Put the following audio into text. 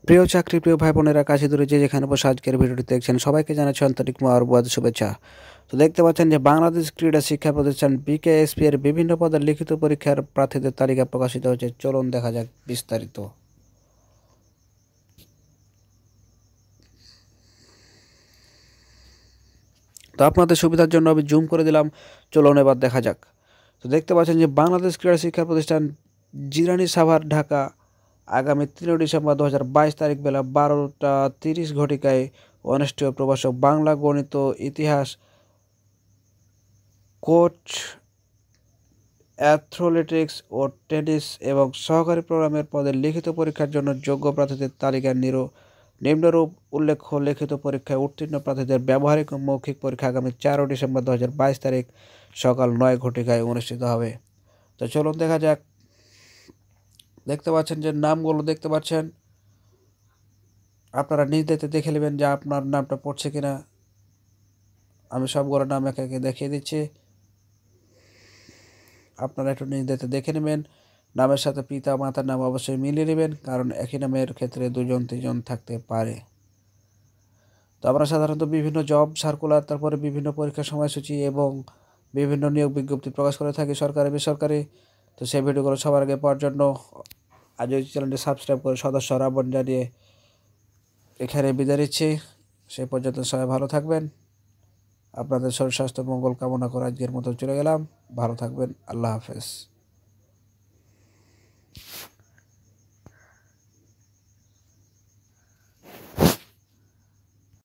প্রিয় চাকরিপ্রিয় ভাই বোনেরা, কাছে দূরে যে যেখানে বসে আজকের ভিডিওটি দেখছেন সবাইকে জানাচ্ছি আন্তরিক মোবারকবাদ শুভেচ্ছা। তো দেখতে পাচ্ছেন যে বাংলাদেশ ক্রীড়া শিক্ষা প্রতিষ্ঠান বিকেএসপি এর বিভিন্ন পদের লিখিত পরীক্ষার প্রার্থীদের তালিকা প্রকাশিত হয়েছে। চলুন দেখা যাক বিস্তারিত। তো আপনাদের সুবিধার জন্য আমি জুম করে দিলাম, চলুন এবার দেখা যাক। তো দেখতে পাচ্ছেন যে বাংলাদেশ ক্রীড়া শিক্ষা প্রতিষ্ঠান জিরানী সাভার ঢাকা আগামী 3 ডিসেম্বর 2022 তারিখ বেলা 12টা 30 ঘটিকায় অনুষ্ঠেয় প্রভাষক বাংলা, গণিত, ইতিহাস, কোচ, অ্যাথলেটিক্স ও টেনিস এবং সহকারী প্রোগ্রামের পদে লিখিত পরীক্ষার জন্য যোগ্য প্রার্থীদের তালিকা নিম্নরূপ উল্লেখ্য। লিখিত পরীক্ষায় উত্তীর্ণ প্রার্থীদের ব্যবহারিক ও মৌখিক পরীক্ষা আগামী 4 ডিসেম্বর 2022 তারিখ সকাল 9 ঘটিকায় অনুষ্ঠিত হবে। তো চলুন দেখা যাক। দেখতে পাচ্ছেন যে নামগুলো দেখতে পাচ্ছেন, আপনারা নিজ দায়িত্বে দেখে নেবেন যে আপনার নামটা পড়ছে কিনা। আমি সবগুলো নাম একে একে দেখিয়ে দিচ্ছি, আপনারা একটু নিজ দায়িত্বে দেখে নেবেন। নামের সাথে পিতা মাতার নাম অবশ্যই মিলিয়ে নেবেন, কারণ একই নামের ক্ষেত্রে 2-3 জন থাকতে পারে। তো আমরা সাধারণত বিভিন্ন জব সার্কুলার, তারপরে বিভিন্ন পরীক্ষার সময়সূচি এবং বিভিন্ন নিয়োগ বিজ্ঞপ্তি প্রকাশ করে থাকি, সরকারি বেসরকারি। তো সেই ভিডিওগুলো সবার আগে পাওয়ার জন্য আজ ওই চ্যানেলটি সাবস্ক্রাইব করে সদস্য আহ্বান জানিয়ে এখানে বিদায় নিচ্ছি। সে পর্যন্ত সবাই ভালো থাকবেন। আপনাদের শরীর স্বাস্থ্য মঙ্গল কামনা করে আজকের মতো চলে গেলাম। ভালো থাকবেন। আল্লাহ হাফেজ।